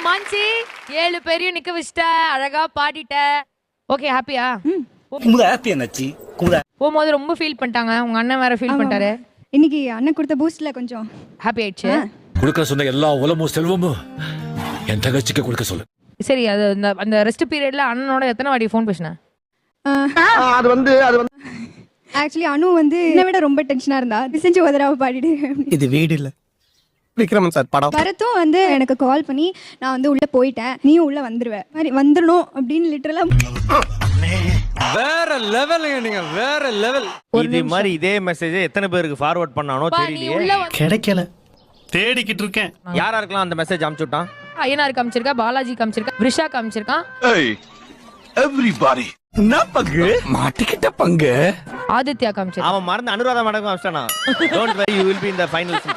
மாஞ்சி 7 பேரையும் நிக்க வச்சிட்ட, அழகா பாடிட்ட. ஓகே, ஹாப்பியா? ஹாப்பி என்னாச்சு போகும்போது ரொம்ப ஃபீல் பண்ணிட்டாங்க, உங்க அண்ணன் வேற ஃபீல் பண்ணிட்டாரு. இன்னைக்கு அண்ணன் கொடுத்த பூஸ்ட்ல கொஞ்சம் ஹாப்பி ஆயிடுச்சு. கொடுக்க சொன்ன எல்லா உலமும் செல்வமும் என் தங்கச்சிக்கு கொடுக்க சொல்லு. சரி, அது அந்த ரெஸ்ட் பீரியட்ல அண்ணனோட எத்தனை வாட்டி ஃபோன் பேசின? அது வந்து ஆக்சுவலி அனு வந்து என்னை விட ரொம்ப டென்ஷனா இருந்தா. செஞ்சு உதராவ பாடிட்டு இது வீடு இல்ல விக்ரமன் சார் படம். வரத்தும் வந்து எனக்கு கால் பண்ணி நான் வந்து உள்ள போயிட்டேன், நீயும் உள்ள வந்துருவ மாதிரி வந்துடணும் அப்படின்னு லிட்டரலா வேற லெவல். நீங்க வேற லெவல். இது மாதிரி இதே மெசேஜ் எத்தனை பேருக்கு ஃபார்வர்ட் பண்ணானோ தெரியலையே. கிடைக்கல, தேடிக்கிட்டு இருக்கேன். யாரா இருக்கலாம் அந்த மெசேஜ் அனுப்பிச்சு விட்டான்? ஐயனார் காமிச்சிருக்கா, பாலாஜி காமிச்சிருக்கா, ரிஷா காமிச்சிருக்கான், எவ்ரிபாடி என்ன பங்கு மாட்டிக்கிட்ட பங்கு, ஆதித்யா காமிச்சிருக்கான். அவன் மறந்து அனுராதா மேடம் காமிச்சிட்டானா? Don't worry, you will be in the finals.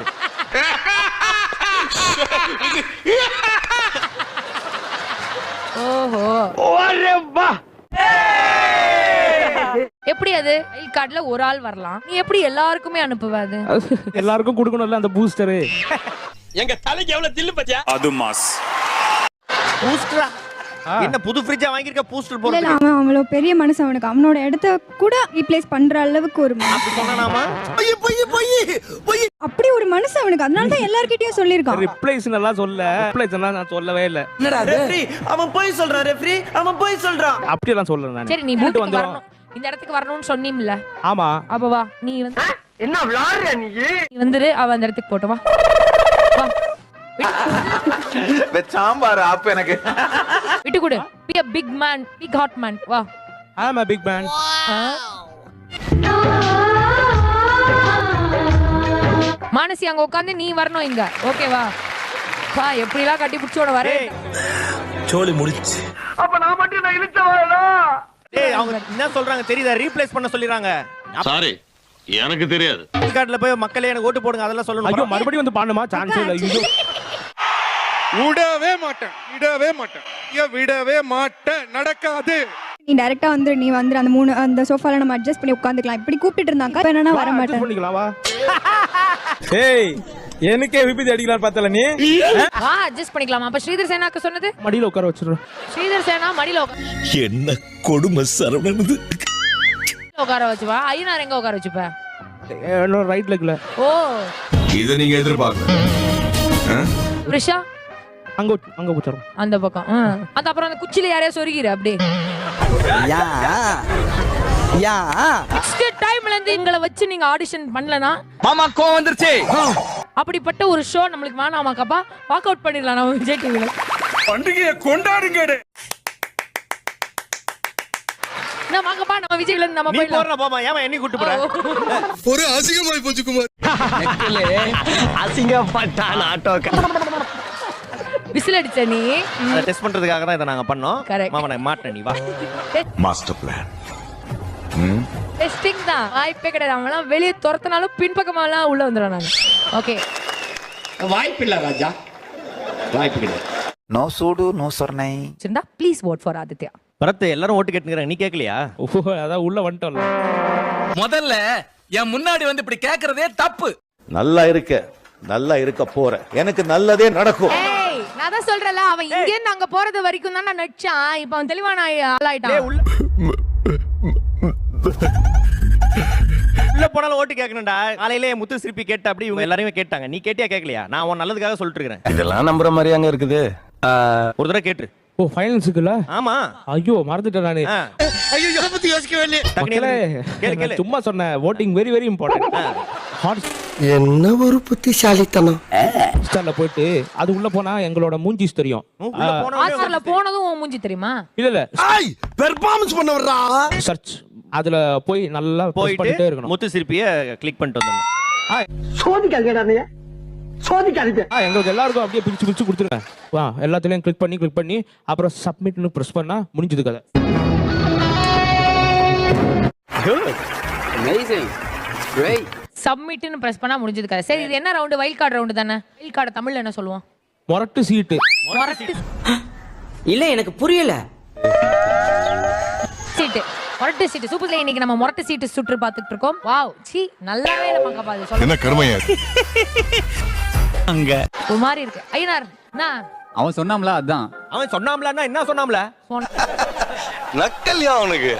ஓஹோ, எப்படி அது வைல்ட் கார்டுல ஒரு ஆள் வரலாம், நீ எப்படி எல்லாருக்குமே அனுப்புவ? அது எல்லாருக்கும் கொடுக்கணும்ல அந்த பூஸ்டர். எங்க தலைக்கு எவ்வளவு தில்லு பத்தியா? அது மாஸ் பூஸ்டரா? என்ன புது ஃப்ரிட்ஜா வாங்கிருக்க பூஸ்டர் இல்ல போடுறது? அவன் அவ்வளோ பெரிய மனுஷன், அவனுக்கு அவனோட இடத்த கூட ரீப்ளேஸ் பண்ற அளவுக்கு ஒரு அப்படி சொன்னானாமா? அப்படி ஒரு மனுஷன் அவனுக்கு. அதனால தான் எல்லார்கிட்டயும் சொல்லியிருக்கான். ரிப்ளைஸ் எல்லாம் சொல்ல, ரிப்ளைஸ் எல்லாம் நான் சொல்லவே இல்ல. என்னடா அது? அவன் போய் சொல்றான் ரெஃப்ரி, அவன் போய் சொல்றான். அப்படி எல்லாம் சொல்லல நான். சரி, நீ வீட்டுக்கு வரணும், இந்த இடத்துக்கு வரணும்னு சொன்னீம்ல. ஆமா, அப்ப வா, நீ வந்து என்ன விளையாடுற நீ? நீ வந்துரு, அவ அந்த இடத்துக்கு போட்டு வா. சாம்பார் ஆப்பு எனக்கு. விட்டு கொடு. be a big man, big hot man. வா. I am a big man. Manasi அங்க உட்கார்ந்து நீ வரணும் இங்க, ஓகேவா? வா, எப்படிலாம் கட்டி பிடிச்சோட வர. சோலி முடிச்சு. அப்ப நான் மட்டும் நான் இழுச்சவாடா? டேய், அவங்க என்ன சொல்றாங்க தெரியுதா? ரீப்ளேஸ் பண்ண சொல்லிறாங்க. சாரி, எனக்கு தெரியாது. கார்டுல போய் மக்களே எனக்கு ஓட்டு போடுங்க அதெல்லாம் ஐயோ, சொல்லணும். மறுபடியும் வந்து பாடுமா? சான்ஸ் இல்ல. ஐயோ, விடவே மாட்டேன், விடவே மாட்டேன், விடவே மாட்டேன், நடக்காது. நீ டைரக்டா வந்து நீ வந்து அந்த அந்த சோஃபால நம்ம அட்ஜஸ்ட் பண்ணி உட்காந்துக்கலாம். இப்படி கூப்பிட்டு இருந்தாங்க. இப்ப என்னன்னா வர மாட்டேன். பண்ணிக்கலாம் வா. ஏய், எனக்கே விபத்து அடிக்கலாம் பார்த்தல நீ. வா, அட்ஜஸ்ட் பண்ணிக்கலாம். அப்ப ஸ்ரீதர் சேனாக்கு சொன்னது மடியில உட்கார வச்சிரு. ஸ்ரீதர் சேனா மடியில என்ன கொடுமை சரவணனது. உட்கார வச்சு வா. ஐயனார் எங்க உட்கார வச்சுப்ப? என்னோட ரைட் லெக்ல. ஓ, இத நீங்க எதிர்பார்க்கல. ரிஷா அங்க போச்சறோம் அந்த பக்கம். அந்த அப்புறம் அந்த குச்சில யாரையா சொருகிற அப்படியே. யா யா நெக்ஸ்ட் டைம்ல இருந்து எங்களை வச்சு நீங்க ஆடிஷன் பண்ணலனா மாமா கோவம் வந்துருச்சு. அப்படிப்பட்ட ஒரு ஷோ நம்மளுக்கு வேணாமாக்கப்பா. வாக் அவுட் பண்ணிடலாம் நம்ம விஜய் டிவில. பண்டிகையை கொண்டாடுங்க. நான் வாங்கப்பா, நம்ம விஜய்ல இருந்து நம்ம நீ போயிடலாம். போறா பாமா, ஏமா என்னை கூட்டி போற? ஒரு அசிங்கமாய் போச்சு குமார். அசிங்கப்பட்டான் ஆட்டோக்க. விசில் அடிச்ச நீ. அத டெஸ்ட் பண்றதுக்காக தான் இத நாங்க பண்ணோம். Correct. மாமா நான் மாட்டேன், நீ வா. Master plan. டெஸ்டிங் தான், வாய்ப்பே கிடையாது. அவங்களாம் வெளியே துரத்தினாலும் பின்பக்கமாலாம் உள்ள வந்துடுறேன் நான். ஓகே, வாய்ப்பில்லை ராஜா, வாய்ப்பு கிடையாது. நோ சூடு நோ சொர்ணை. சிந்தா please vote for Aditya. Bharath எல்லாரும் ஓட்டு கேட்டுங்கறாங்க, நீ கேக்கலையா? ஓ, அதான் உள்ள வந்துட்டோம்ல. முதல்ல என் முன்னாடி வந்து இப்படி கேக்குறதே தப்பு. நல்லா இருக்க போற, எனக்கு நல்லதே நடக்கும். ஏய், நான் தான் சொல்றேன்ல, அவன் இங்க இருந்து அங்க போறது வரைக்கும் தான் நான் நடிச்சான். இப்போ அவன் தெளிவான ஆளாயிட்டான். உள்ள போனாலும் ஓட்டு கேட்கணும்டா. காலையிலே முத்து சிரிப்பி கேட்ட அப்படி இவங்க எல்லாரையும் கேட்டாங்க. நீ கேட்டியா கேக்கலையா? நான் உன் நல்லதுக்காக சொல்லிட்டு இருக்கேன். இதெல்லாம் நம்புற மாதிரி அங்க இருக்குது. ஒரு தடவை கேட்டு. ஓ, ஃபைனல்ஸ்க்குல? ஆமா. ஐயோ, மறந்துட்டேன் நானு. ஐயோ, இத பத்தி யோசிக்கவே இல்ல. கேளு. சும்மா சொன்னேன். Voting very very important. Hot என்ன ஒரு புத்திசாலித்தனம். ஸ்டார்ல போயிட்டு அது உள்ள போனா எங்களோட மூஞ்சிஸ் தெரியும். ஆஸ்கர்ல போனதும் உன் மூஞ்சி தெரியுமா? இல்ல ஐய், பெர்ஃபார்மன்ஸ் பண்ண வர்றா. சர்ச் அதுல போய் நல்லா போய் பண்ணிட்டே இருக்கணும். முத்து சிரிப்பிய கிளிக் பண்ணிட்டு வந்தோம். சோதிக்காதீங்கடா நீ. சோதிக்காதீங்க. எங்களுக்கு எல்லாருக்கும் அப்படியே பிரிச்சு பிரிச்சு கொடுத்துருங்க. வா, எல்லாத்துலயும் கிளிக் பண்ணி அப்புறம் சப்மிட்னு பிரஸ் பண்ணா முடிஞ்சது கதை. Amazing. Great. சப்மிட்னு பிரஸ் பண்ணா முடிஞ்சது கதை. சரி, இது என்ன ரவுண்ட்? வைல்ட் கார்டு ரவுண்ட் தானே? வைல்ட் கார்டு தமிழ்ல என்ன சொல்லுவோம்? மொரட்டு சீட்டு. மொரட்டு இல்ல, எனக்கு புரியல. சீட்டு, மொரட்டு சீட்டு. சூப்பர்ல இன்னைக்கு நம்ம மொரட்டு சீட்டு சுற்று பார்த்துட்டு இருக்கோம். வாவ், சீ நல்லாவே இல்ல மங்கப்பா. அது சொல்ல என்ன கருமையா அங்க ஒரு மாதிரி இருக்கு. ஐயனார், நான் அவன் சொன்னாம்ல அதான். அவன் சொன்னாம்லன்னா என்ன சொன்னாம்ல? நக்கல்யா அவனுக்கு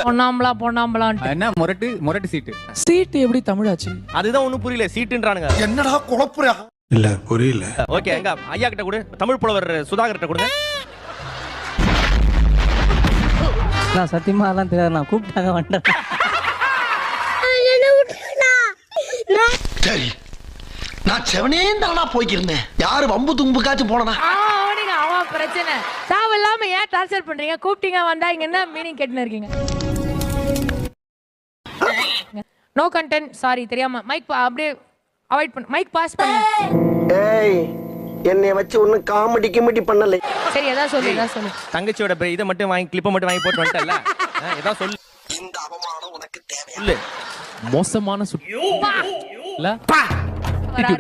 பொண்ணாம்பலான்ட்டு என்ன முரட்டு சீட்டு. சீட்டு எப்படி தமிழாச்சு? அதுதான் ஒண்ணும் புரியல, சீட்டுன்றானுங்க. என்னடா குழப்புறா? இல்ல புரியல. ஓகே, எங்க ஐயா கிட்ட கொடு, தமிழ் புலவர் சுதாகர் கிட்ட கொடுங்க. நான் சத்தியமா எல்லாம் தெரியாது, நான் கூப்பிட்டாங்க வந்துட்டேன். சரி, நான் செவனே தானா போய்க்கிருந்தேன். யாரு வம்பு தும்புக்காச்சும் போனா? அவன் பிரச்சனை. தேவையில்லாம ஏன் டார்ச்சர் பண்றீங்க? கூப்பிட்டீங்க வந்தா இங்க என்ன மீனிங் கேட்டுன்னு இருக்கீங்க? நோ கண்டென்ட், சாரி தெரியாம. மைக் அப்படியே அவாய்ட் பண்ணு, மைக் பாஸ் பண்ணு. ஏய், என்னைய வச்சு ஒண்ணும் காமெடி கிமெடி பண்ணல. சரி ஏதாவது சொல்லு. தங்கச்சியோட இதை மட்டும் வாங்கி, கிளிப்பை மட்டும் வாங்கி போட்டு வந்துட்டல. ஏதாவது சொல்லு. இந்த அவமானம் உனக்கு தேவை. சொல்லு. மோசமான சுற்றுலா.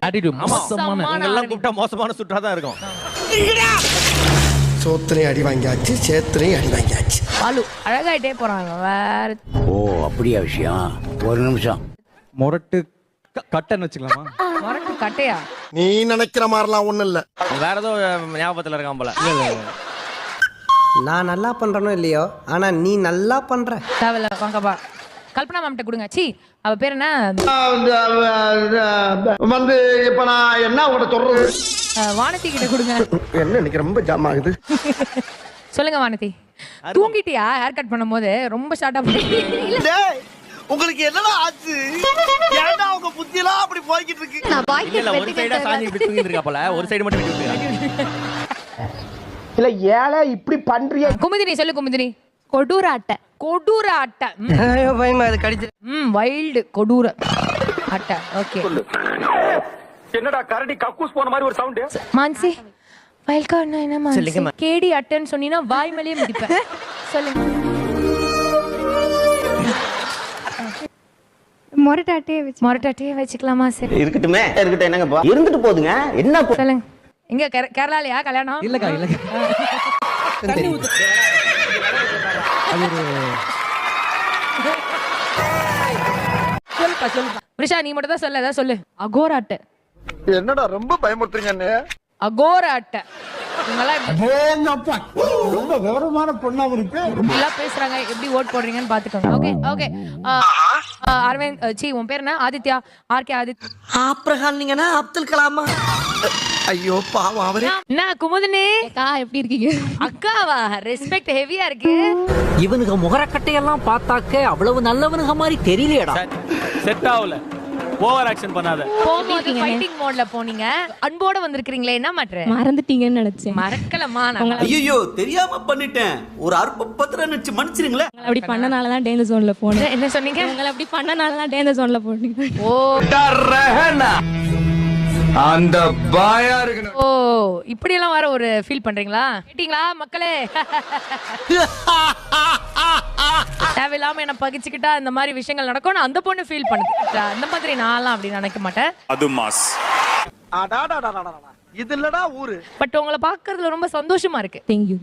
attitude மோசமான. உங்களெல்லாம் கூப்பிட்டா மோசமான சுற்றா தான் இருக்கும். சோத்திரையும் அடி வாங்கியாச்சு, சேத்திரையும் அடி வாங்கியாச்சு. பாலு அழகாயிட்டே போறாங்க. வேற ஓ அப்படியா விஷயம்? ஒரு நிமிஷம். முரட்டு கட்டன்னு வச்சுக்கலாமா? மரட்டு கட்டையா? நீ நினைக்கிற மாதிரிலாம் ஒண்ணும் இல்ல. வேற ஏதோ ஞாபகத்துல இருக்கான் போல. நான் நல்லா பண்றனோ இல்லையோ, ஆனா நீ நல்லா பண்ற. தேவையில்ல, வாங்கப்பா. கல்பனா மேம்கிட்ட கொடுங்க. சி அவ பேர் என்ன? வந்து இப்ப நான் என்ன உங்கள்ட்ட சொல்றது? வானதி கிட்ட கொடுங்க. என்ன இன்னைக்கு ரொம்ப ஜாம் ஆகுது. சொல்லுங்க வானதி. தூங்கிட்டியா? ஹேர் கட் பண்ணும்போது ரொம்ப ஷார்ட்டா பண்ணி. உங்களுக்கு என்னடா ஆச்சு? ஏன்டா உங்க புத்தி எல்லாம் அப்படி போய்கிட்டு இருக்கு? இல்ல ஒரு சைடா சாஞ்சி இப்படி தூங்கிட்டு இருக்கா போல, ஒரு சைடு மட்டும் விட்டு விட்டுருக்கா. இல்ல ஏழை இப்படி பண்றிய? குமுதினி சொல்லு. குமுதினி. கொடூர அட்டை. பயமா அது கடிச்சு. வைல்டு கொடூர அட்டை. ஓகே. என்னடா கரடி கக்கூஸ் போன மாதிரி ஒரு சவுண்ட். மான்சி வயல்காரனா என்ன மான்சி? கேடி அட்டைன்னு சொன்னீனா வாய் மேலேயே மிதிப்பேன். சொல்லுங்க. மொரட்டாட்டையே வச்சுக்கலாமா? சரி இருக்கட்டுமே, இருக்கட்டும். என்னங்கப்பா இருந்துட்டு போதுங்க. என்ன சொல்லுங்க. இங்க கேரளாலயா கல்யாணம்? இல்லக்கா. சொல்லுப்பா. பிரிஷா நீ மட்டும் தான் சொல்ல. ஏதாவது சொல்லு. அகோராட்டை. என்னடா ரொம்ப பயமுறுத்துறீங்க? அகோராட்டை. ரொம்ப விவரமான பொண்ணா இருக்கு. எல்லாம் பேசுறாங்க. எப்படி ஓட் போடுறீங்கன்னு பாத்துக்கோங்க. ஓகே. அரவிந்த் உன் பேர் என்ன? ஆதித்யா. ஆர்கே ஆதித்யா. ஆப்ரஹாம் அப்துல் கலாமா? ஐயோ பாவம் அவரே. என்ன குமுதினி அக்கா எப்படி இருக்கீங்க? அக்காவா? ரெஸ்பெக்ட் ஹெவியா இருக்கு. இவனுக்கு முகரக்கட்டையெல்லாம் பார்த்தாக்க அவ்வளவு நல்லவனுங்க மாதிரி தெரியலையடா. செட் ஆகல. ஓவர் ஆக்ஷன் பண்ணாத. போகும்போது ஃபைட்டிங் மோட்ல போனீங்க. அன்போட வந்திருக்கீங்களே, என்ன மாட்ற? மறந்துட்டீங்கன்னு நினைச்சேன். மறக்கலமா? ஐயோ தெரியாம பண்ணிட்டேன். ஒரு அற்ப பத்திரம் நினைச்சு மன்னிச்சிருங்களேன். அப்படி பண்ணனால தான் டேஞ்சர் ஜோன்ல போனேன். என்ன சொன்னீங்க? உங்களை அப்படி பண்ணனால தான் டேஞ்சர் ஜோன்ல போனீங்க. ஓ அந்த பாயா இருக்கு. ஓ இப்படி எல்லாம் வர ஒரு ஃபீல் பண்றீங்களா? கேட்டீங்களா மக்களே? தேவையில்லாம என்ன பகிச்சுக்கிட்டா இந்த மாதிரி விஷயங்கள் நடக்கும். அந்த பொண்ணு ஃபீல் பண்ணுது. அந்த மாதிரி நான்லாம் அப்படி நினைக்க மாட்டேன். அது மாஸ். இது இல்லடா ஊரு. பட் உங்களை பாக்குறதுல ரொம்ப சந்தோஷமா இருக்கு. தேங்க்யூ.